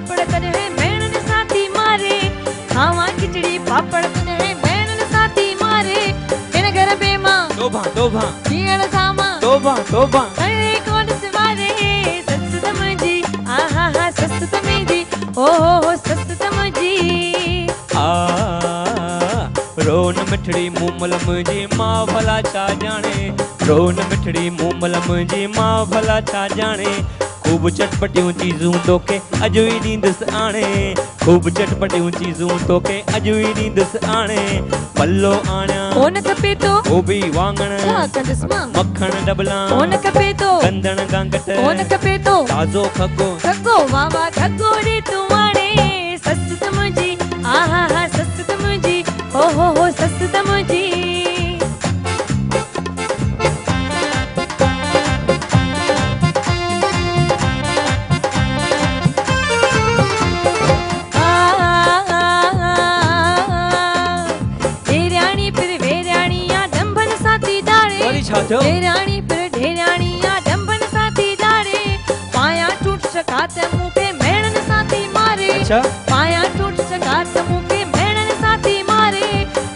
पापड़ कॾहिं भेण साथी मारे खावा खिचड़ी पापड़ कॾहिं भेण साथी मारे हिन घर में मां तोबा तोबा जीअण सामा तोबा तोबा अरे कोन सवारे सस तमजी आहा हा सस तमजी ओ हो सस तमजी आ रोन मिठड़ी मूमल मुंहिंजी मां भला छा ॼाणे रोन मिठड़ी मूमल मुंहिंजी मां भला छा ॼाणे खूब चटपटियूं चीज़ूं तोखे अॼु ई ॾींदुसि आणे खूब चटपटियूं चीज़ूं तोखे अॼु ई ॾींदुसि आणे पल्लो आणियां कोन खपे तो गोभी वाङण छा कंदसि मां मखण डबला कोन खपे तो गंदण गांगट कोन खपे तो ताज़ो खगो खगो वाह खगो रे तू आणे सस तमजी आहा हा सस तमजी हो सस तमजी ढेराणी पर ढेराणी या डंबन साथी दाड़े पाया टूट सकात मुके मेणन साथी मारे अच्छा पाया टूट सकात मुके मेणन साथी मारे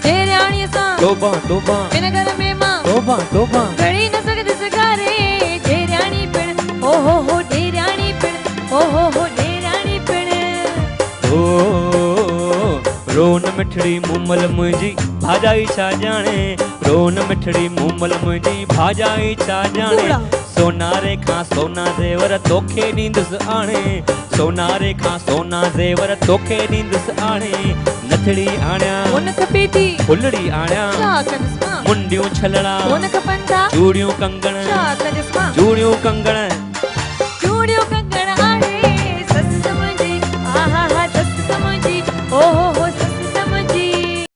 ढेराणी सा तोबा तोबा इन घर में मां तोबा तोबा घड़ी न सकद सगारे ढेराणी पिण हो ढेराणी पिण हो ढेराणी पिण ओ रोन मिठड़ी मूमल मुंहिंजी भाॼाई छा ॼाणे रोन मिठड़ी मूमल मुंहिंजी भाॼाई छा ॼाणे सोनारे खां सोना ज़ेवर तोखे ॾींदुसि आणे सोनारे खां सोना ज़ेवर तोखे ॾींदुसि आणे नथड़ी आणियां कोन खपे थी फुलड़ी आणियां छा कंदसि मां मुंडियूं छलड़ा कोन खपनि था चूड़ियूं कंगण छा कंदसि मां चूड़ियूं कंगण